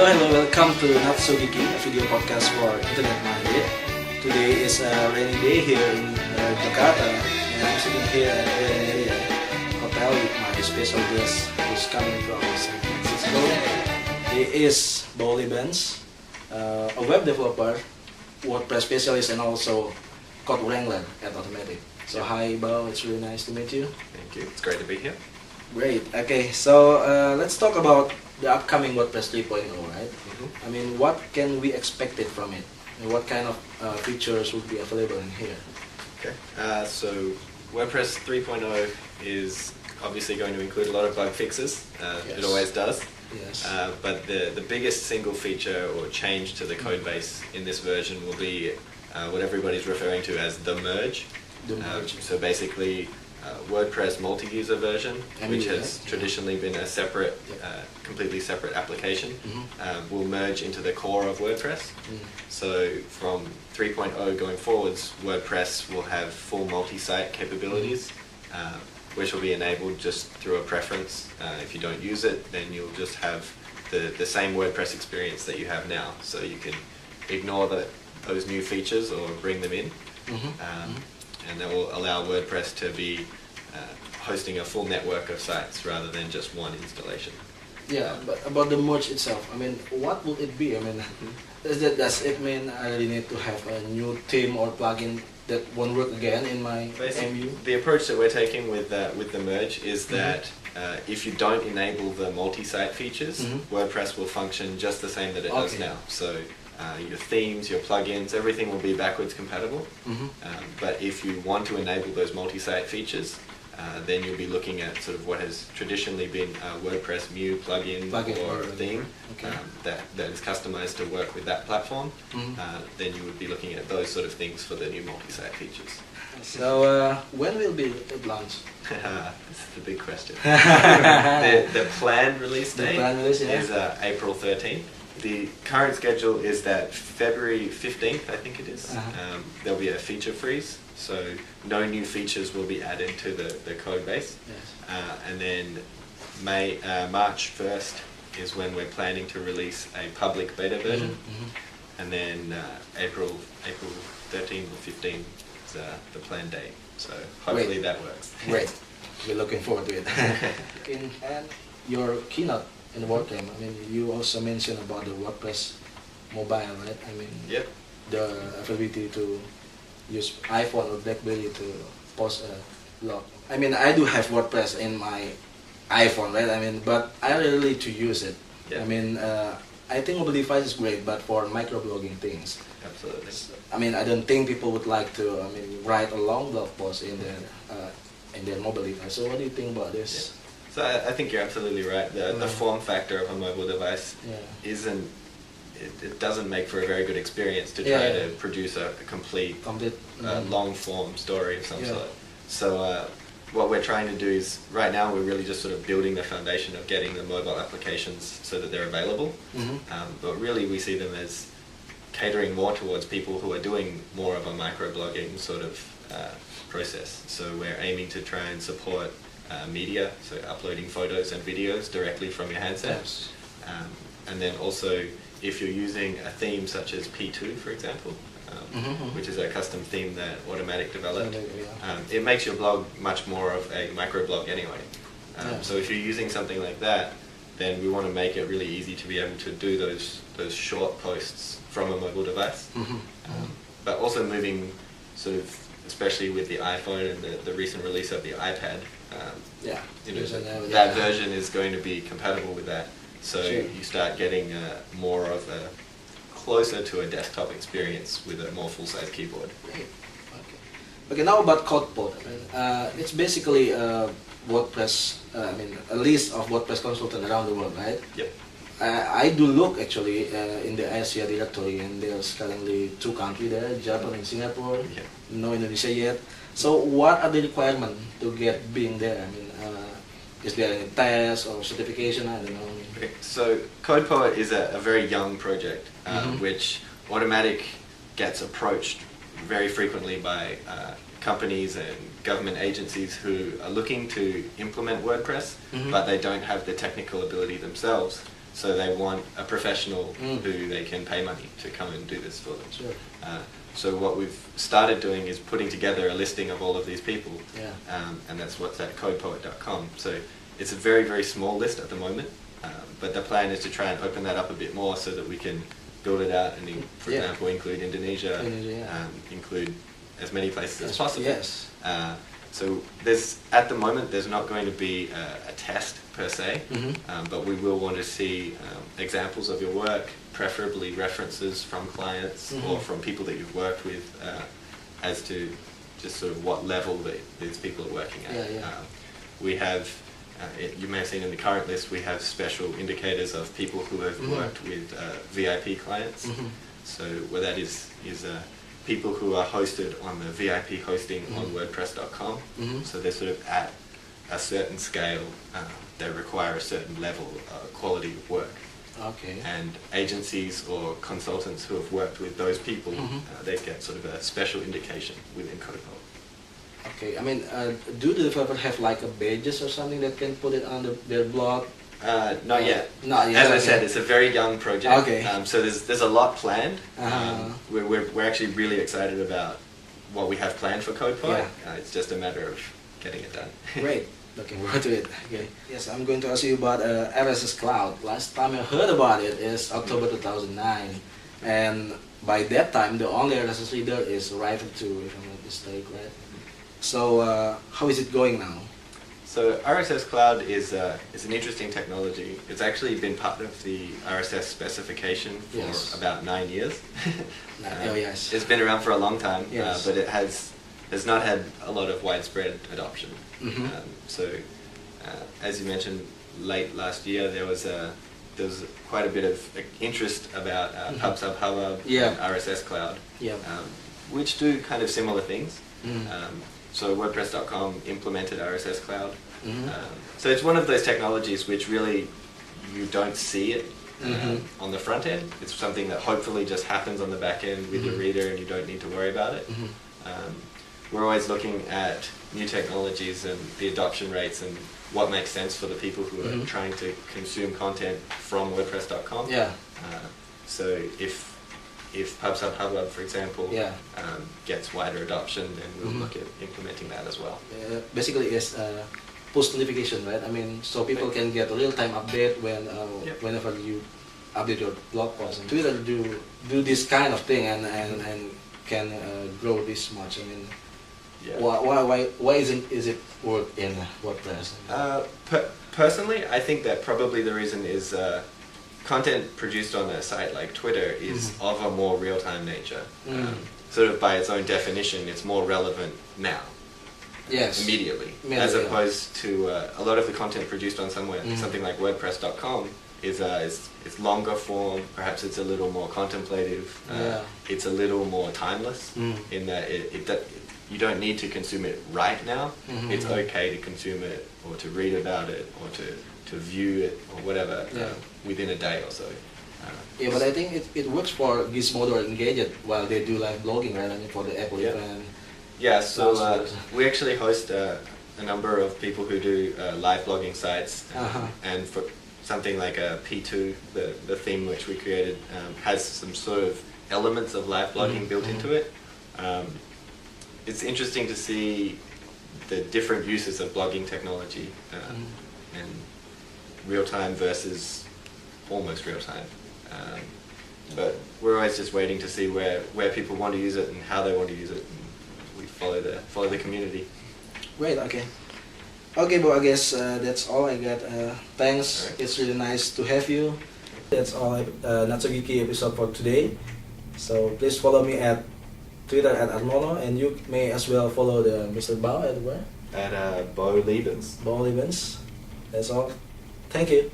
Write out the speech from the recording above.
Hello, welcome to Notsogeeky, a video podcast for internet-minded. Today is a rainy day here in Jakarta, and I'm sitting here at the area hotel with my special guest who's coming from San Francisco. He is Beau Lebens, a web developer, WordPress specialist, and also code wrangler at Automatic. So hi Beau, it's really nice to meet you. Thank you, it's great to be here. Great. Okay, so let's talk about the upcoming WordPress 3.0, right? I mean, what can we expect it from it? And what kind of features would be available in here? Okay. So WordPress 3.0 is obviously going to include a lot of bug fixes. Yes. It always does. Yes. But the biggest single feature or change to the code base in this version will be what everybody's referring to as the merge. The merge. So basically, WordPress multi-user version, which has that, traditionally been a separate, completely separate application, will merge into the core of WordPress. So from 3.0 going forwards, WordPress will have full multi-site capabilities, which will be enabled just through a preference. If you don't use it, then you'll just have the same WordPress experience that you have now. So you can ignore those new features or bring them in. And that will allow WordPress to be hosting a full network of sites rather than just one installation. Yeah, but about the merge itself, I mean, what would it be? I mean, does it mean I really need to have a new theme or plugin that won't work again in my MU? The approach that we're taking with the merge is that if you don't enable the multi-site features, WordPress will function just the same that it does now. So your themes, your plugins, everything will be backwards compatible. But if you want to enable those multi-site features, then you'll be looking at sort of what has traditionally been a WordPress Mu plugin or theme that is customized to work with that platform. Then you would be looking at those sort of things for the new multi-site features. So when will be it launched? This is the big question. the planned release date is April 13th. The current schedule is that February 15th, I think it is, there'll be a feature freeze, so no new features will be added to the code base. And then March 1st is when we're planning to release a public beta version, and then April 13th or 15th is the planned date, so hopefully that works. Great, we're looking forward to it. And your keynote in the WordCamp, I mean, you also mentioned about the WordPress mobile, right? I mean, the ability to use iPhone or BlackBerry to post a blog. I mean, I do have WordPress in my iPhone, right? I mean, but I really need to use it. I mean, I think mobile device is great, but for microblogging things. Absolutely. I mean, I don't think people would like to, write a long blog post in their mobile device. So what do you think about this? So I think you're absolutely right. The form factor of a mobile device it doesn't make for a very good experience to try to produce a complete long form story of some sort. So what we're trying to do is, right now we're really just sort of building the foundation of getting the mobile applications so that they're available. But really we see them as catering more towards people who are doing more of a microblogging sort of process. So we're aiming to try and support media, so uploading photos and videos directly from your handset. And then also, if you're using a theme such as P2, for example, which is a custom theme that Automatic developed, it makes your blog much more of a microblog anyway. So if you're using something like that, then we want to make it really easy to be able to do those short posts from a mobile device. But also moving sort of, especially with the iPhone and the recent release of the iPad, that version is going to be compatible with that. So you start getting more of a closer to a desktop experience with a more full-size keyboard. Okay, now about CodePod. It's basically WordPress, a list of WordPress consultants around the world, right? I do look actually in the Asia directory, and there's currently 2 countries there, Japan and Singapore, no Indonesia yet. So what are the requirements to get being there? I mean, is there any test or certification? I don't know. Okay. So CodePod is a very young project, which Automatic gets approached very frequently by companies and government agencies who are looking to implement WordPress, but they don't have the technical ability themselves. So they want a professional who they can pay money to come and do this for them. Sure. So what we've started doing is putting together a listing of all of these people, and that's what's at codepoet.com. So it's a very, very small list at the moment, but the plan is to try and open that up a bit more so that we can build it out and, for example, include Indonesia, include as many places as possible. Yes. So at the moment there's not going to be a test per se, but we will want to see examples of your work, preferably references from clients or from people that you've worked with, as to just sort of what level these people are working at. We have, you may have seen in the current list, we have special indicators of people who have worked with VIP clients. So where that is people who are hosted on the VIP hosting on WordPress.com. So they're sort of at a certain scale, they require a certain level of quality of work. Okay. And agencies or consultants who have worked with those people, they get sort of a special indication within CodePoet. Okay, I mean, do the developers have like a badges or something that can put it on their blog? Not yet. Not yet. As I said, it's a very young project. Okay. So there's a lot planned. We're actually really excited about what we have planned for CodePoet. It's just a matter of getting it done. Great. Looking forward to it. Okay. Yes, I'm going to ask you about RSS Cloud. Last time I heard about it is October 2009, and by that time the only RSS reader is Writer 2, if I'm not mistaken, right? So how is it going now? So RSS Cloud is an interesting technology. It's actually been part of the RSS specification for about 9 years. Yes. It's been around for a long time, but it has not had a lot of widespread adoption. So as you mentioned, late last year there was quite a bit of interest about PubSub and RSS Cloud, which do kind of similar things. So WordPress.com implemented RSS Cloud. So it's one of those technologies which really you don't see it on the front end. It's something that hopefully just happens on the back end with your reader and you don't need to worry about it. We're always looking at new technologies and the adoption rates and what makes sense for the people who are trying to consume content from WordPress.com. So if PubSub, for example, gets wider adoption, then we'll look at implementing that as well. Basically, it's push notification, right? I mean, so people can get a real-time update whenever you update your blog post. And Twitter do this kind of thing and can grow this much. I mean, why is it work in WordPress? Personally, I think that probably the reason is content produced on a site like Twitter is of a more real-time nature. Sort of by its own definition, it's more relevant now. Immediately. As opposed to a lot of the content produced on something like WordPress.com is longer form. Perhaps it's a little more contemplative. It's a little more timeless in that you don't need to consume it right now. It's okay to consume it or to read about it or to view it or whatever within a day or so. But I think it works for Gizmodo or Engadget while they do live blogging, right? I mean, for the Apple event. So we actually host a number of people who do live blogging sites, and for something like a P2, the theme which we created, has some sort of elements of live blogging built into it. It's interesting to see the different uses of blogging technology and real-time versus almost real-time. But we're always just waiting to see where people want to use it and how they want to use it. And we follow the community. Great. Okay, Beau, I guess that's all I got. Thanks. Right. It's really nice to have you. That's all. Notsogeeky episode for today. So please follow me at Twitter at Armono, and you may as well follow the Mr. Beau at where? At Beau Lebens. Beau Lebens. That's all. Thank you.